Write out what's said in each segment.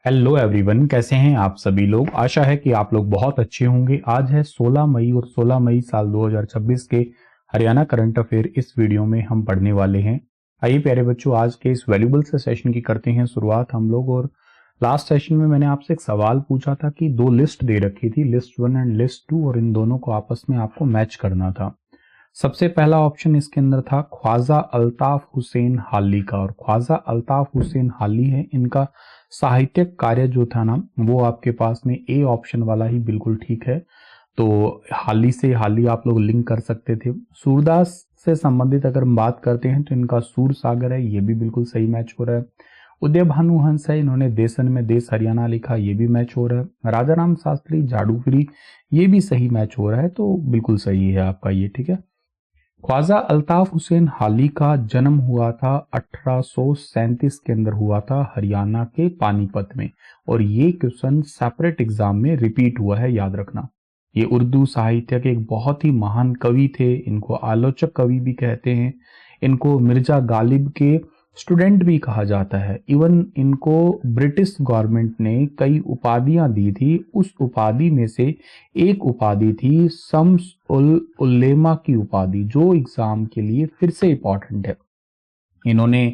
Hello everyone, कैसे हैं आप सभी लोग। आशा है कि आप लोग बहुत अच्छे होंगे। आज है 16 मई और 16 मई साल 2026 के हरियाणा करंट अफेयर इस वीडियो में हम पढ़ने वाले हैं। आइए प्यारे बच्चों, आज के इस वैल्यूबल से सेशन की करते हैं शुरुआत हम लोग। और लास्ट सेशन में मैंने आपसे एक सवाल पूछा था कि दो लिस्ट दे रखी थी, लिस्ट 1 एंड लिस्ट 2, और इन दोनों को आपस में आपको मैच करना था। सबसे पहला ऑप्शन इसके अंदर था ख्वाजा अल्ताफ हुसैन हाली का, और ख्वाजा अल्ताफ हुसैन हाली है, इनका साहित्यिक कार्य जो था ना वो आपके पास में ए ऑप्शन वाला ही बिल्कुल ठीक है। तो हाली से हाली आप लोग लिंक कर सकते थे। सूरदास से संबंधित अगर हम बात करते हैं तो इनका सूर सागर है, ये भी बिल्कुल सही मैच हो रहा है। उदय भानु हंस है, इन्होंने देसन में देश हरियाणा लिखा, ये भी मैच हो रहा है। राजा राम शास्त्री जादूगिरी, ये भी सही मैच हो रहा है, तो बिल्कुल सही है आपका ये, ठीक है। ख्वाजा अल्ताफ हुसैन हाली का जन्म हुआ था 1837 के अंदर हुआ था हरियाणा के पानीपत में, और ये क्वेश्चन सेपरेट एग्जाम में रिपीट हुआ है, याद रखना। ये उर्दू साहित्य के एक बहुत ही महान कवि थे, इनको आलोचक कवि भी कहते हैं, इनको मिर्जा गालिब के स्टूडेंट भी कहा जाता है। इवन इनको ब्रिटिश गवर्नमेंट ने कई उपाधियां दी थी, उस उपाधि में से एक उपाधि थी शम्स उल उल्लेमा की उपाधि, जो एग्जाम के लिए फिर से इंपॉर्टेंट है। इन्होंने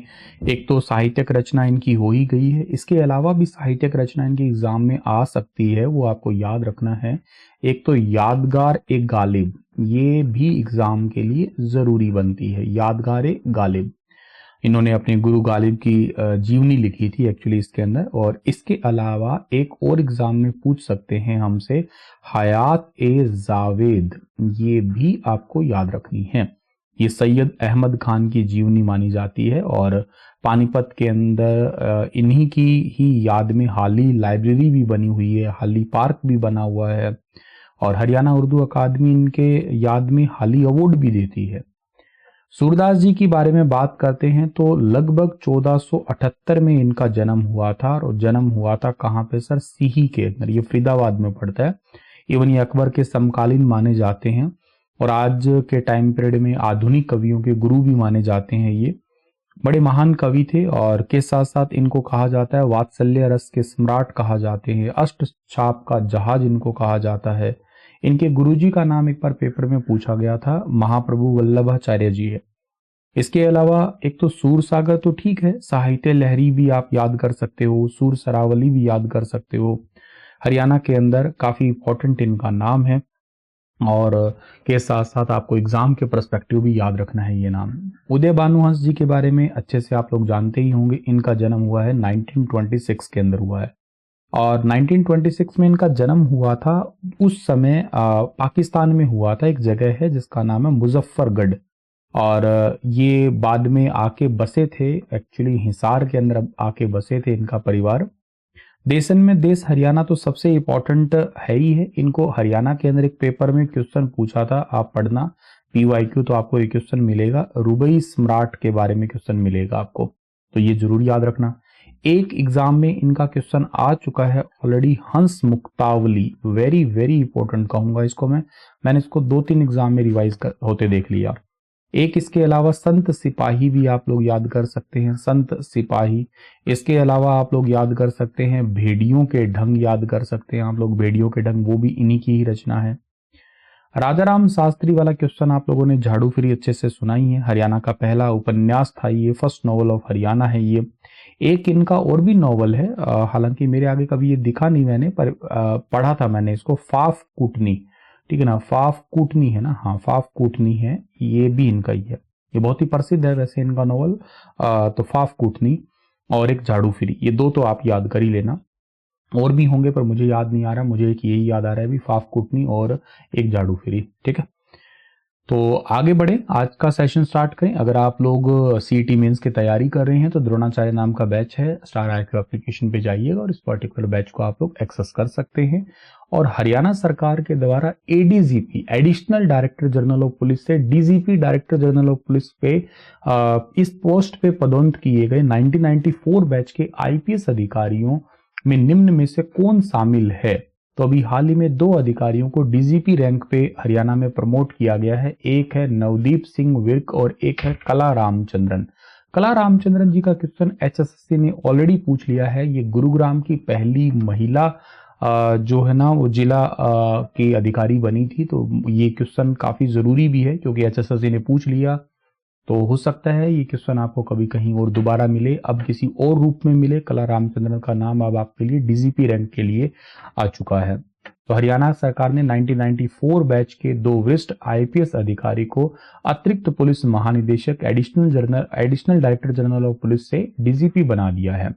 एक तो साहित्यिक रचना इनकी हो ही गई है, इसके अलावा भी साहित्यिक रचना इनके एग्जाम में आ सकती है, वो आपको याद रखना है। एक तो यादगार ए गालिब, ये भी एग्जाम के लिए जरूरी बनती है, यादगार ए गालिब। इन्होंने अपने गुरु गालिब की जीवनी लिखी थी एक्चुअली इसके अंदर। और इसके अलावा एक और एग्जाम में पूछ सकते हैं हमसे हयात ए जावेद, ये भी आपको याद रखनी है। ये सैयद अहमद खान की जीवनी मानी जाती है, और पानीपत के अंदर इन्हीं की ही याद में हाली लाइब्रेरी भी बनी हुई है, हाली पार्क भी बना हुआ है, और हरियाणा उर्दू अकादमी इनके याद में हाली अवार्ड भी देती है। सूरदास जी के बारे में बात करते हैं तो लगभग 1478 में इनका जन्म हुआ था, और जन्म हुआ था कहाँ पे सर, सीही के अंदर, ये फरीदाबाद में पड़ता है। इवन ये अकबर के समकालीन माने जाते हैं, और आज के टाइम पीरियड में आधुनिक कवियों के गुरु भी माने जाते हैं। ये बड़े महान कवि थे, और के साथ साथ इनको कहा जाता है वात्सल्य रस के सम्राट कहा जाते हैं, अष्ट छाप का जहाज इनको कहा जाता है। इनके गुरुजी का नाम एक बार पेपर में पूछा गया था, महाप्रभु वल्लभाचार्य जी है। इसके अलावा एक तो सूर सागर तो ठीक है, साहित्य लहरी भी आप याद कर सकते हो, सूर सरावली भी याद कर सकते हो, हरियाणा के अंदर काफी इंपॉर्टेंट इनका नाम है। और के साथ साथ आपको एग्जाम के पर्सपेक्टिव भी याद रखना है ये नाम। उदय भानुहंस जी के बारे में अच्छे से आप लोग जानते ही होंगे, इनका जन्म हुआ है 1926 के अंदर हुआ है, और 1926 में इनका जन्म हुआ था। उस समय पाकिस्तान में हुआ था, एक जगह है जिसका नाम है मुजफ्फरगढ़, और ये बाद में आके बसे थे, एक्चुअली हिसार के अंदर आके बसे थे इनका परिवार। देशन में देश हरियाणा तो सबसे इंपॉर्टेंट है ही है। इनको हरियाणा के अंदर एक पेपर में क्वेश्चन पूछा था, आप पढ़ना पीवाईक्यू, तो आपको ये क्वेश्चन मिलेगा, रुबई सम्राट के बारे में क्वेश्चन मिलेगा आपको, तो ये जरूर याद रखना। एक एग्जाम में इनका क्वेश्चन आ चुका है ऑलरेडी, हंस मुक्तावली, वेरी वेरी इंपॉर्टेंट कहूंगा इसको मैंने इसको 2-3 एग्जाम में रिवाइज होते देख लिया। एक इसके अलावा संत सिपाही भी आप लोग याद कर सकते हैं, संत सिपाही। इसके अलावा आप लोग याद कर सकते हैं भेड़ियों के ढंग, याद कर सकते हैं आप लोग भेड़ियों के ढंग, वो भी इन्हीं की ही रचना है। राजाराम शास्त्री वाला क्वेश्चन आप लोगों ने झाड़ू फिरी अच्छे से सुना ही है, हरियाणा का पहला उपन्यास था ये, फर्स्ट नॉवल ऑफ हरियाणा है ये। एक इनका और भी नॉवल है, हालांकि मेरे आगे कभी ये दिखा नहीं मैंने, पर पढ़ा था मैंने इसको, फाफ कूटनी, ठीक है ना, फाफ कूटनी है ना, हाँ फाफ कूटनी है, ये भी इनका ही है, ये बहुत ही प्रसिद्ध है वैसे इनका नॉवल। तो फाफ कूटनी और एक झाड़ू फिरी, ये दो तो आप याद कर ही लेना, और भी होंगे पर मुझे याद नहीं आ रहा, मुझे एक यही याद आ रहा है अभी, फाफ कूटनी और एक झाड़ू फिरी, ठीक है। तो आगे बढ़े, आज का सेशन स्टार्ट करें। अगर आप लोग सीईटी मेंस की तैयारी कर रहे हैं तो द्रोणाचार्य नाम का बैच है, स्टार आईक्यू एप्लीकेशन पे जाइएगा और इस पर्टिकुलर बैच को आप लोग एक्सेस कर सकते हैं। और हरियाणा सरकार के द्वारा ADGP, additional director general of police से DGP director general of police पे इस पोस्ट पे पदोन्नत किए गए 1994 बैच के आईपीएस अधिकारियों में निम्न में से कौन शामिल है। तो अभी हाल ही में 2 अधिकारियों को डीजीपी रैंक पे हरियाणा में प्रमोट किया गया है, एक है नवदीप सिंह विर्क और एक है कला रामचंद्रन। कला रामचंद्रन जी का क्वेश्चन HSSC ने ऑलरेडी पूछ लिया है। ये गुरुग्राम की पहली महिला जो है ना वो जिला की अधिकारी बनी थी, तो ये क्वेश्चन काफी जरूरी भी है क्योंकि HSSC ने पूछ लिया। तो हो सकता है ये क्वेश्चन आपको कभी कहीं और दोबारा मिले, अब किसी और रूप में मिले। कला रामचंद्रन का नाम अब आपके लिए DGP रैंक के लिए आ चुका है। तो हरियाणा सरकार ने 1994 बैच के 2 वरिष्ठ IPS अधिकारी को अतिरिक्त पुलिस महानिदेशक additional director general of police से DGP बना दिया है।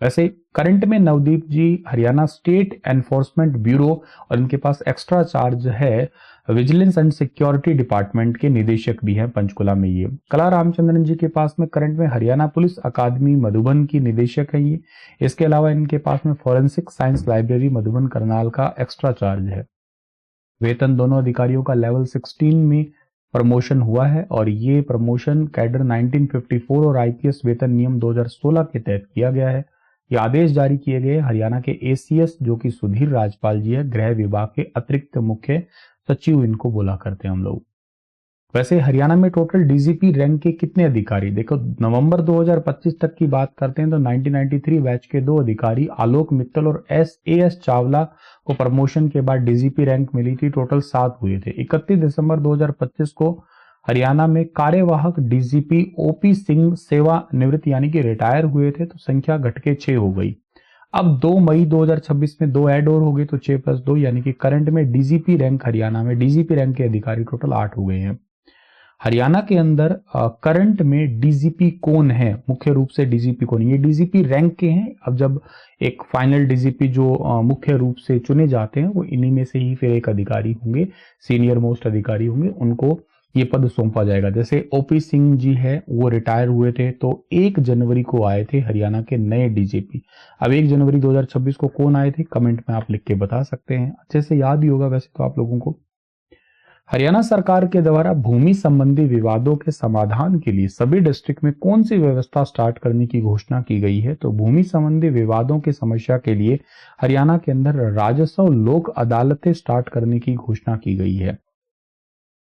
वैसे करंट में नवदीप जी हरियाणा स्टेट एनफोर्समेंट ब्यूरो और इनके पास एक्स्ट्रा चार्ज है विजिलेंस एंड सिक्योरिटी डिपार्टमेंट के निदेशक भी हैं पंचकुला में। ये कला रामचंद्रन जी के पास में करंट में हरियाणा पुलिस अकादमी मधुबन की निदेशक है ये। इसके अलावा इनके पास में forensic science library Madhuban Karnal का एक्स्ट्रा चार्ज है। वेतन दोनों अधिकारियों का लेवल 16 में प्रमोशन हुआ है और ये प्रमोशन कैडर 1954 और IPS वेतन नियम 2016 के तहत किया गया है। ये आदेश जारी किए गए हरियाणा के ACS जो कि सुधीर राजपाल जी है, गृह विभाग के अतिरिक्त मुख्य सचिव इनको बोला करते हैं हम लोग। वैसे हरियाणा में टोटल DGP रैंक के कितने अधिकारी, देखो नवंबर 2025 तक की बात करते हैं तो 1993 बैच के 2 अधिकारी आलोक मित्तल और AS चावला को प्रमोशन के बाद DGP रैंक मिली थी। टोटल 7 हुए थे। 31 दिसंबर 2025 को हरियाणा में कार्यवाहक DGP OP सिंह सेवा निवृत्त यानी कि रिटायर हुए थे, तो संख्या घट के 6 हो गई। अब 2 मई 2026 में 2 ऐड और हो गए तो 6 + 2 यानी कि करंट में DGP रैंक हरियाणा में DGP रैंक के अधिकारी टोटल 8 हो गए हैं। हरियाणा के अंदर करंट में DGP कौन है, मुख्य रूप से DGP कौन है, ये DGP रैंक के हैं। अब जब एक फाइनल DGP जो मुख्य रूप से चुने जाते हैं वो इन्हीं में से ही फिर एक अधिकारी होंगे, सीनियर मोस्ट अधिकारी होंगे, उनको ये पद सौंपा जाएगा। जैसे OP सिंह जी है वो रिटायर हुए थे तो 1 जनवरी को आए थे हरियाणा के नए DGP। अब 1 जनवरी 2026 को कौन आए थे कमेंट में आप लिख के बता सकते हैं, अच्छे से याद ही होगा वैसे तो आप लोगों को। हरियाणा सरकार के द्वारा भूमि संबंधी विवादों के समाधान के लिए सभी डिस्ट्रिक्ट में कौन सी व्यवस्था स्टार्ट करने की घोषणा की गई है, तो भूमि संबंधी विवादों की समस्या के लिए हरियाणा के अंदर राजस्व लोक अदालतें स्टार्ट करने की घोषणा की गई है।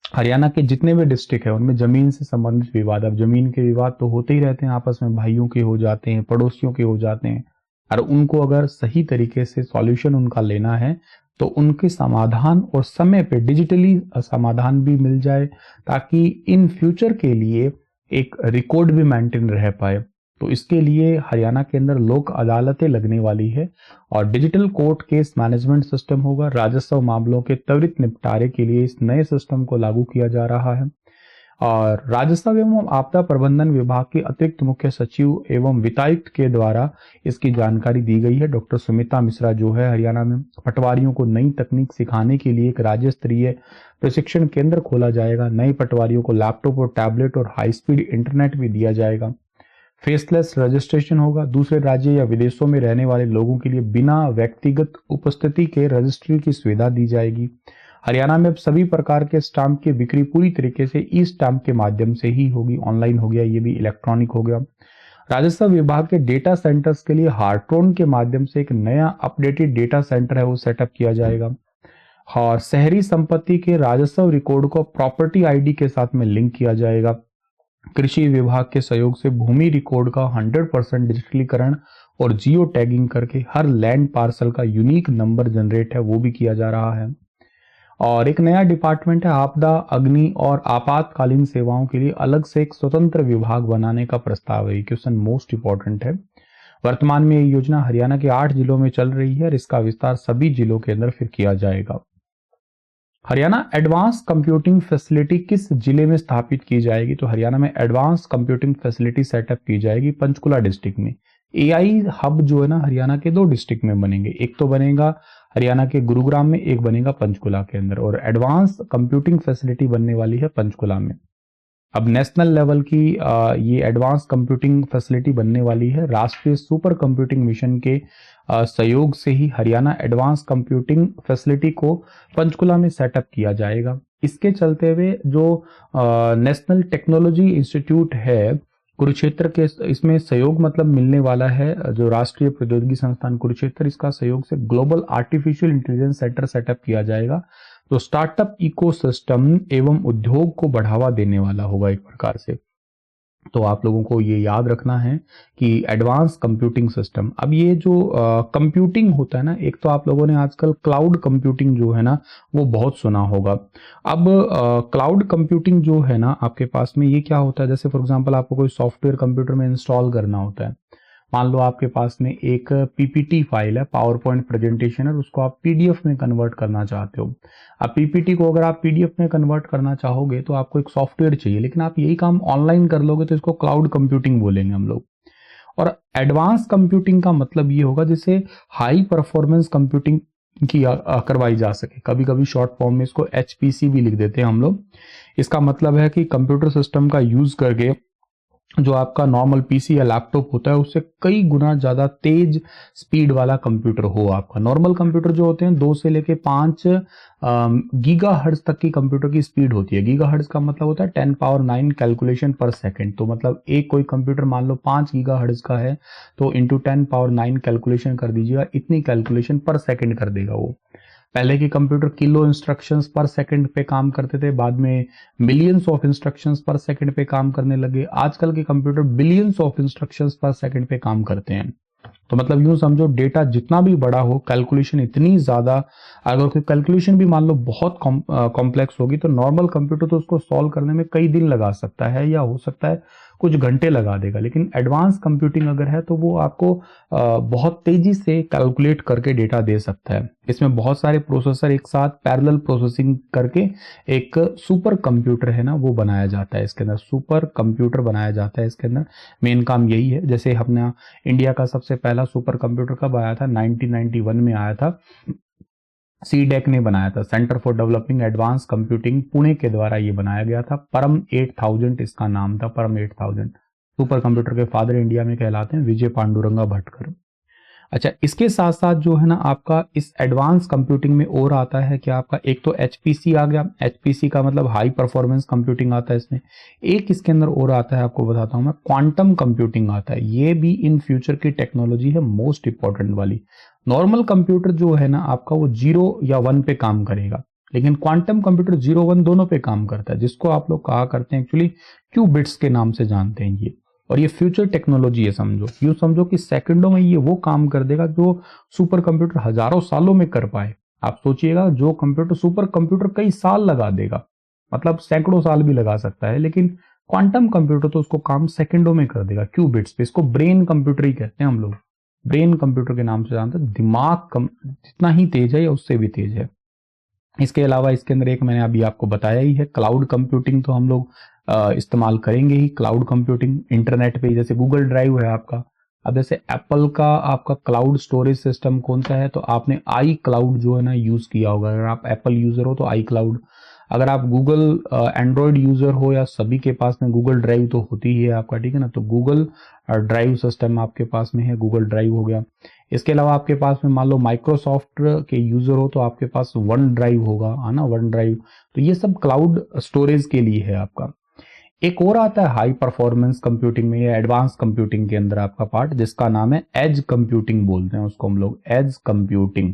हरियाणा के जितने भी डिस्ट्रिक्ट है उनमें जमीन से संबंधित विवाद, अब जमीन के विवाद तो होते ही रहते हैं, आपस में भाइयों के हो जाते हैं, पड़ोसियों के हो जाते हैं, और उनको अगर सही तरीके से सॉल्यूशन उनका लेना है तो उनके समाधान और समय पे डिजिटली समाधान भी मिल जाए ताकि इन फ्यूचर के लिए एक रिकॉर्ड भी मेंटेन रह पाए। तो इसके लिए हरियाणा के अंदर लोक अदालतें लगने वाली है और digital court case management system होगा। राजस्व मामलों के त्वरित निपटारे के लिए इस नए सिस्टम को लागू किया जा रहा है। और राजस्व एवं आपदा प्रबंधन विभाग के अतिरिक्त मुख्य सचिव एवं वित्तायुक्त के द्वारा इसकी जानकारी दी गई है। डॉक्टर सुमिता मिश्रा जो है हरियाणा में पटवारियों को नई तकनीक सिखाने के लिए एक राज्य स्तरीय प्रशिक्षण केंद्र खोला जाएगा। नए पटवारियों को लैपटॉप और टैबलेट और हाई स्पीड इंटरनेट भी दिया जाएगा। फेसलेस रजिस्ट्रेशन होगा। दूसरे राज्य या विदेशों में रहने वाले लोगों के लिए बिना व्यक्तिगत उपस्थिति के रजिस्ट्री की सुविधा दी जाएगी। हरियाणा में अब सभी प्रकार के स्टाम्प की बिक्री पूरी तरीके से ई स्टाम्प के माध्यम से ही होगी, ऑनलाइन हो गया, ये भी इलेक्ट्रॉनिक हो गया। राजस्व विभाग के डेटा सेंटर्स के लिए हार्ट्रोन के माध्यम से एक नया अपडेटेड डेटा सेंटर है वो सेटअप किया जाएगा। और शहरी संपत्ति के राजस्व रिकॉर्ड को प्रॉपर्टी ID के साथ में लिंक किया जाएगा। कृषि विभाग के सहयोग से भूमि रिकॉर्ड का 100% डिजिटलीकरण और जियो टैगिंग करके हर लैंड पार्सल का यूनिक नंबर जनरेट है वो भी किया जा रहा है। और एक नया डिपार्टमेंट है आपदा अग्नि और आपातकालीन सेवाओं के लिए अलग से एक स्वतंत्र विभाग बनाने का प्रस्ताव है। क्वेश्चन मोस्ट इंपॉर्टेंट है। वर्तमान में ये योजना हरियाणा के 8 जिलों में चल रही है और इसका विस्तार सभी जिलों के अंदर फिर किया जाएगा। हरियाणा एडवांस कंप्यूटिंग फैसिलिटी किस जिले में स्थापित की जाएगी, तो हरियाणा में एडवांस कंप्यूटिंग फैसिलिटी सेटअप की जाएगी पंचकुला डिस्ट्रिक्ट में। AI हब जो है ना हरियाणा के 2 डिस्ट्रिक्ट में बनेंगे, एक तो बनेगा हरियाणा के गुरुग्राम में, एक बनेगा पंचकुला के अंदर, और एडवांस कंप्यूटिंग फैसिलिटी बनने वाली है पंचकुला में। अब नेशनल लेवल की ये एडवांस कंप्यूटिंग फैसिलिटी बनने वाली है। राष्ट्रीय सुपर कंप्यूटिंग मिशन के सहयोग से ही हरियाणा एडवांस कंप्यूटिंग फैसिलिटी को पंचकुला में सेटअप किया जाएगा। इसके चलते हुए जो नेशनल टेक्नोलॉजी इंस्टीट्यूट है कुरुक्षेत्र के, इसमें सहयोग मतलब मिलने वाला है जो राष्ट्रीय प्रौद्योगिकी संस्थान कुरुक्षेत्र, इसका सहयोग से global artificial intelligence centre setup किया जाएगा। तो स्टार्टअप इकोसिस्टम एवं उद्योग को बढ़ावा देने वाला होगा एक प्रकार से। तो आप लोगों को ये याद रखना है कि एडवांस कंप्यूटिंग सिस्टम, अब ये जो कंप्यूटिंग होता है ना, एक तो आप लोगों ने आजकल क्लाउड कंप्यूटिंग जो है ना वो बहुत सुना होगा। अब क्लाउड कंप्यूटिंग जो है ना आपके पास में, ये क्या होता है, जैसे फॉर एग्जांपल आपको कोई सॉफ्टवेयर कंप्यूटर में इंस्टॉल करना होता है। मान लो आपके पास में एक पीपीटी फाइल है, पावर पॉइंट प्रेजेंटेशन है, उसको आप पीडीएफ में कन्वर्ट करना चाहते हो। अब पीपीटी को अगर आप पीडीएफ में कन्वर्ट करना चाहोगे तो आपको एक सॉफ्टवेयर चाहिए, लेकिन आप यही काम ऑनलाइन कर लोगे तो इसको क्लाउड कंप्यूटिंग बोलेंगे हम लोग। और एडवांस कंप्यूटिंग का मतलब ये होगा जिसे हाई परफॉर्मेंस कंप्यूटिंग की करवाई जा सके। कभी कभी शॉर्ट फॉर्म में इसको एचपीसी भी लिख देते हैं हम लोग। इसका मतलब है कि कंप्यूटर सिस्टम का यूज करके जो आपका नॉर्मल पीसी या लैपटॉप होता है उससे कई गुना ज्यादा तेज स्पीड वाला कंप्यूटर हो। आपका नॉर्मल कंप्यूटर जो होते हैं 2 से लेके 5 गीगा हर्ट्ज तक की कंप्यूटर की स्पीड होती है। गीगा हर्ट्ज का मतलब होता है 10 पावर 9 कैलकुलेशन पर सेकंड। तो मतलब एक कोई कंप्यूटर मान लो 5 गीगा हर्ट्ज का है तो इंटू 10 पावर 9 कैलकुलेशन कर दीजिएगा, इतनी कैलकुलेशन पर सेकंड कर देगा वो। पहले के कंप्यूटर किलो इंस्ट्रक्शंस पर सेकंड पे काम करते थे, बाद में मिलियंस ऑफ इंस्ट्रक्शंस पर सेकंड पे काम करने लगे। आजकल के कंप्यूटर बिलियंस ऑफ इंस्ट्रक्शंस पर सेकंड पे काम करते हैं। तो मतलब यूं समझो, डेटा जितना भी बड़ा हो, कैलकुलेशन इतनी ज्यादा, अगर कोई कैलकुलेशन भी मान लो बहुत कॉम्प्लेक्स होगी तो नॉर्मल कंप्यूटर तो उसको सॉल्व करने में कई दिन लगा सकता है या हो सकता है कुछ घंटे लगा देगा। लेकिन एडवांस कंप्यूटिंग अगर है तो वो आपको बहुत तेजी से कैलकुलेट करके डेटा दे सकता है। इसमें बहुत सारे प्रोसेसर एक साथ पैरेलल प्रोसेसिंग करके एक सुपर कंप्यूटर है ना वो बनाया जाता है। इसके अंदर सुपर कंप्यूटर बनाया जाता है। इसके अंदर मेन काम यही है। जैसे हमने इंडिया का सबसे पहला सुपर कंप्यूटर कब आया था, 1991 में आया था। सीडेक ने बनाया था, centre for developing advance computing, Pune के द्वारा ये बनाया गया था। परम 8000 इसका नाम था, परम 8000। सुपर कंप्यूटर के फादर इंडिया में कहलाते हैं विजय पांडुरंगा भटकर। अच्छा, इसके साथ साथ जो है ना आपका इस एडवांस कंप्यूटिंग में और आता है कि आपका एक तो एचपीसी आ गया। एचपीसी का मतलब हाई परफॉर्मेंस कंप्यूटिंग आता है इसमें। एक इसके अंदर और आता है, आपको बताता हूं मैं, क्वांटम कंप्यूटिंग आता है। ये भी इन फ्यूचर की टेक्नोलॉजी है, मोस्ट इंपॉर्टेंट वाली। नॉर्मल कंप्यूटर जो है ना आपका वो 0 या 1 पे काम करेगा, लेकिन क्वांटम कंप्यूटर 0 1 दोनों पे काम करता है, जिसको आप लोग कहा करते हैं एक्चुअली क्यूबिट्स के नाम से जानते हैं ये। और ये फ्यूचर टेक्नोलॉजी है, समझो यूं समझो कि सेकंडों में ये वो काम कर देगा जो सुपर कंप्यूटर हजारों सालों में कर पाए। आप सोचिएगा, जो कंप्यूटर सुपर कंप्यूटर कई साल लगा देगा, मतलब सैकड़ों साल भी लगा सकता है, लेकिन क्वांटम कंप्यूटर तो उसको काम सेकंडों में कर देगा क्यूबिट्स पे। इसको ब्रेन कंप्यूटर ही कहते हैं हम लोग, ब्रेन कंप्यूटर के नाम से जानते हैं। दिमाग जितना ही तेज है या उससे भी तेज है। इसके अलावा इसके अंदर एक मैंने अभी आपको बताया ही है, क्लाउड कंप्यूटिंग तो हम लोग इस्तेमाल करेंगे ही। क्लाउड कंप्यूटिंग इंटरनेट पे, जैसे गूगल ड्राइव है आपका। अब जैसे एप्पल का आपका क्लाउड स्टोरेज सिस्टम कौन सा है, तो आपने आई क्लाउड जो है ना यूज किया होगा। अगर आप एप्पल यूजर हो तो आई क्लाउड, अगर आप गूगल एंड्रॉयड यूजर हो या सभी के पास में गूगल ड्राइव तो होती ही है आपका, ठीक है ना, तो गूगल ड्राइव सिस्टम आपके पास में है, गूगल ड्राइव हो गया। इसके अलावा आपके पास में मान लो माइक्रोसॉफ्ट के यूजर हो तो आपके पास वन ड्राइव होगा, है ना, वन ड्राइव। तो ये सब क्लाउड स्टोरेज के लिए है आपका। एक और आता है हाई परफॉर्मेंस कंप्यूटिंग में या एडवांस कंप्यूटिंग के अंदर आपका पार्ट, जिसका नाम है एज कंप्यूटिंग बोलते हैं उसको हम लोग, एज कंप्यूटिंग।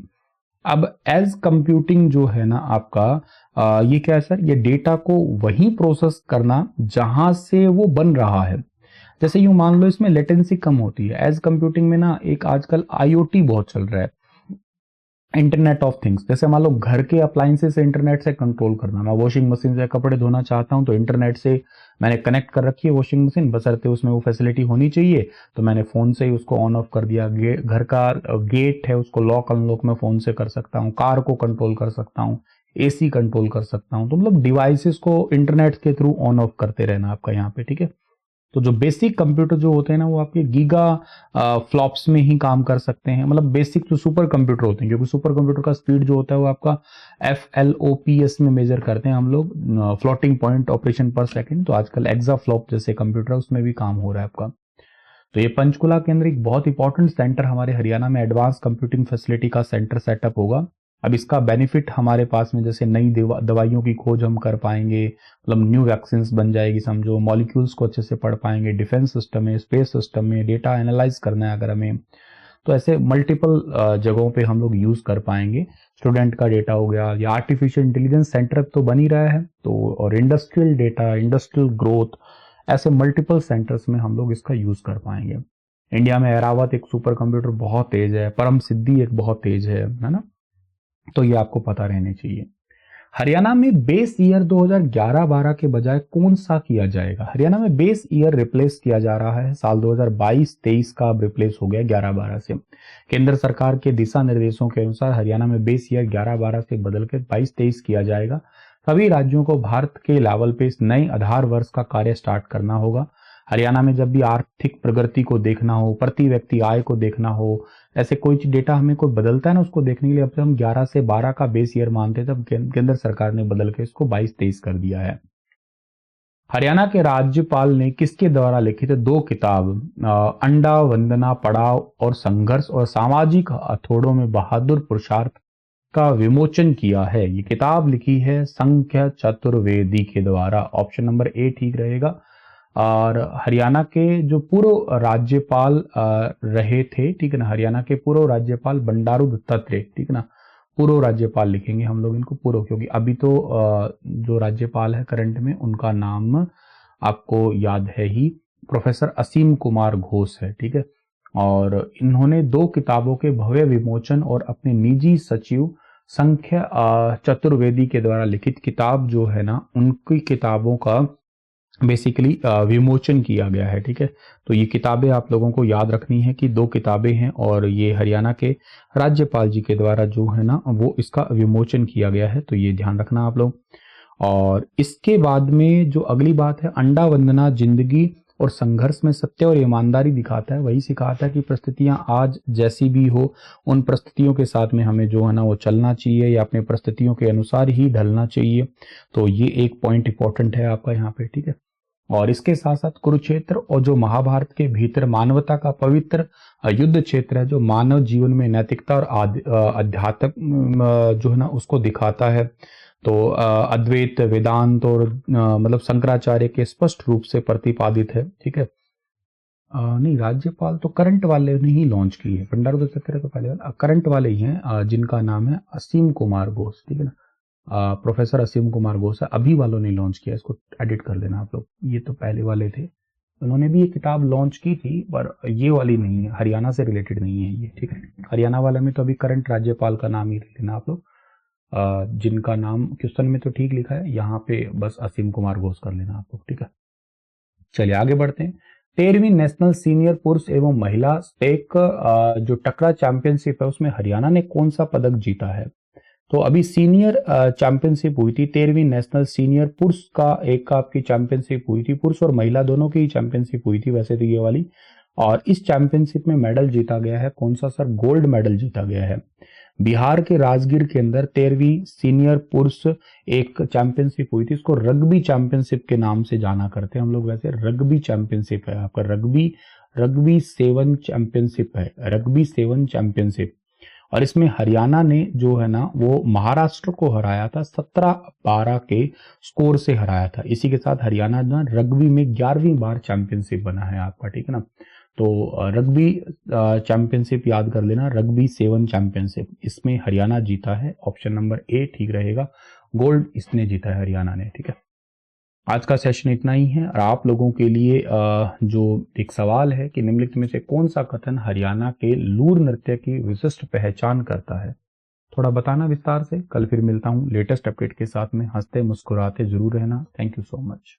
अब एज कंप्यूटिंग जो है ना आपका ये क्या है सर, ये डेटा को वहीं प्रोसेस करना जहां से वो बन रहा है। जैसे यूं मान लो इसमें लेटेंसी कम होती है। एज कंप्यूटिंग में ना एक आजकल आईओटी बहुत चल रहा है, इंटरनेट ऑफ थिंग्स। जैसे मान लो घर के अप्लायंसेस से इंटरनेट से कंट्रोल करना, मैं वॉशिंग मशीन से कपड़े धोना चाहता हूं तो इंटरनेट से मैंने कनेक्ट कर रखी है वॉशिंग मशीन, बशर्ते उसमें वो फैसिलिटी होनी चाहिए। तो मैंने फोन से ही उसको ऑन ऑफ कर दिया। घर का गेट है उसको लॉक अनलॉक मैं फोन से कर सकता हूँ, कार को कंट्रोल कर सकता हूँ, एसी कंट्रोल कर सकता हूँ। तो मतलब डिवाइसेस को इंटरनेट के थ्रू ऑन ऑफ करते रहना आपका यहाँ पे, ठीक है। तो जो बेसिक कंप्यूटर जो होते हैं ना वो आपके गीगा फ्लॉप्स में ही काम कर सकते हैं। मतलब बेसिक जो सुपर कंप्यूटर होते हैं, क्योंकि सुपर कंप्यूटर का स्पीड जो होता है वो आपका FLOPS में मेजर करते हैं हम लोग, फ्लोटिंग पॉइंट ऑपरेशन पर सेकंड। तो आजकल एक्सा फ्लॉप जैसे कंप्यूटर उसमें भी काम हो रहा है आपका। तो ये पंचकुला के अंदर एक बहुत इंपॉर्टेंट सेंटर हमारे हरियाणा में एडवांस कंप्यूटिंग फैसिलिटी का सेंटर सेटअप होगा। अब इसका बेनिफिट हमारे पास में, जैसे नई दवाइयों की खोज हम कर पाएंगे, मतलब न्यू वैक्सीन बन जाएगी समझो, मॉलिक्यूल्स को अच्छे से पढ़ पाएंगे, डिफेंस सिस्टम में, स्पेस सिस्टम में डेटा एनालाइज करना है अगर हमें, तो ऐसे मल्टीपल जगहों पे हम लोग यूज कर पाएंगे। स्टूडेंट का डेटा हो गया, या आर्टिफिशियल इंटेलिजेंस सेंटर तो बन ही रहा है, तो और इंडस्ट्रियल डेटा, इंडस्ट्रियल ग्रोथ, ऐसे मल्टीपल सेंटर्स में हम लोग इसका यूज कर पाएंगे। इंडिया में एरावत एक सुपर कंप्यूटर बहुत तेज है, परम सिद्धि एक बहुत तेज है ना, तो ये आपको पता रहने चाहिए। हरियाणा में बेस ईयर 2011-12 के बजाय कौन सा किया जाएगा? हरियाणा में बेस ईयर रिप्लेस किया जा रहा है, साल 2022-23 का अब रिप्लेस हो गया 11-12 से। केंद्र सरकार के दिशा निर्देशों के अनुसार हरियाणा में बेस ईयर 11-12 से बदल कर 22-23 किया जाएगा। सभी राज्यों को भारत के लेवल पे इस नए आधार वर्ष का कार्य स्टार्ट करना होगा। हरियाणा में जब भी आर्थिक प्रगति को देखना हो, प्रति व्यक्ति आय को देखना हो, ऐसे कोई डेटा हमें कोई बदलता है ना, उसको देखने के लिए अब से हम 11 से 12 का बेस ईयर मानते थे, तब केंद्र सरकार ने बदल के इसको 22-23 कर दिया है। हरियाणा के राज्यपाल ने किसके द्वारा लिखित 2 किताब अंडा वंदना पड़ाव और संघर्ष और सामाजिक हथौड़ों में बहादुर पुरुषार्थ का विमोचन किया है? ये किताब लिखी है संख्य चतुर्वेदी के द्वारा। ऑप्शन नंबर ए ठीक रहेगा। और हरियाणा के जो पूर्व राज्यपाल रहे थे, ठीक है ना, हरियाणा के पूर्व राज्यपाल बंडारू दत्तात्रेय, ठीक है ना, पूर्व राज्यपाल लिखेंगे हम लोग इनको पूर्व, क्योंकि अभी तो जो राज्यपाल है करंट में उनका नाम आपको याद है ही, प्रोफेसर असीम कुमार घोष है, ठीक है। और इन्होंने 2 किताबों के भव्य विमोचन और अपने निजी सचिव संख्य चतुर्वेदी के द्वारा लिखित किताब जो है ना, उनकी किताबों का बेसिकली विमोचन किया गया है, ठीक है। तो ये किताबें आप लोगों को याद रखनी है कि 2 किताबें हैं और ये हरियाणा के राज्यपाल जी के द्वारा जो है ना वो इसका विमोचन किया गया है, तो ये ध्यान रखना आप लोग। और इसके बाद में जो अगली बात है, अंडा वंदना जिंदगी और संघर्ष में सत्य और ईमानदारी दिखाता है, वही सिखाता है कि परिस्थितियां आज जैसी भी हो उन परिस्थितियों के साथ में हमें जो है ना वो चलना चाहिए या अपने परिस्थितियों के अनुसार ही ढलना चाहिए। तो ये एक पॉइंट इंपॉर्टेंट है आपका यहाँ पे, ठीक है। और इसके साथ साथ कुरुक्षेत्र और जो महाभारत के भीतर मानवता का पवित्र युद्ध क्षेत्र है, जो मानव जीवन में नैतिकता और अध्यात्म जो है ना उसको दिखाता है। तो अद्वैत वेदांत और मतलब शंकराचार्य के स्पष्ट रूप से प्रतिपादित है, ठीक है। नहीं, राज्यपाल तो करंट वाले ने ही लॉन्च की है, बंडारू दत्तात्रेय तो पहले वाला, करंट वाले ही हैं जिनका नाम है असीम कुमार घोष, ठीक है ना, प्रोफेसर असीम कुमार घोष है। अभी वालों ने लॉन्च किया, इसको एडिट कर देना आप लोग, ये तो पहले वाले थे, उन्होंने भी ये किताब लॉन्च की थी, पर ये वाली नहीं है, हरियाणा से रिलेटेड नहीं है ये, ठीक है। हरियाणा वाले में तो अभी करंट राज्यपाल का नाम ही लेना आप लोग, जिनका नाम क्वेश्चन में तो ठीक लिखा है, यहाँ पे बस असीम कुमार घोष कर लेना आप लोग, ठीक है। चलिए आगे बढ़ते हैं। 13वीं नेशनल सीनियर पुरुष एवं महिला स्टेक जो टकरा चैंपियनशिप है उसमें हरियाणा ने कौन सा पदक जीता है? तो अभी सीनियर चैंपियनशिप हुई थी, 13वीं नेशनल सीनियर पुरुष का एक का आपकी चैंपियनशिप हुई थी, पुरुष और महिला दोनों की चैंपियनशिप हुई थी वैसे तो ये वाली। और इस चैंपियनशिप में मेडल जीता गया है कौन सा सर? गोल्ड मेडल जीता गया है। बिहार के राजगीर के अंदर 13वीं सीनियर पुरुष एक चैंपियनशिप हुई थी, इसको रग्बी चैंपियनशिप के नाम से जाना करते हैं हम लोग, वैसे रग्बी चैंपियनशिप है आपका, रग्बी 7 चैंपियनशिप है, रग्बी 7 चैंपियनशिप। और इसमें हरियाणा ने जो है ना वो महाराष्ट्र को हराया था, 17-12 के स्कोर से हराया था। इसी के साथ हरियाणा ना रग्बी में 11वीं बार चैंपियनशिप बना है आपका, ठीक है ना। तो रग्बी चैंपियनशिप याद कर लेना, रग्बी 7 चैंपियनशिप, इसमें हरियाणा जीता है, ऑप्शन नंबर ए ठीक रहेगा, गोल्ड इसने जीता है हरियाणा ने, ठीक है। आज का सेशन इतना ही है और आप लोगों के लिए जो एक सवाल है कि निम्नलिखित में से कौन सा कथन हरियाणा के लूर नृत्य की विशिष्ट पहचान करता है? थोड़ा बताना विस्तार से। कल फिर मिलता हूं लेटेस्ट अपडेट के साथ में, हंसते मुस्कुराते जरूर रहना। Thank you so much.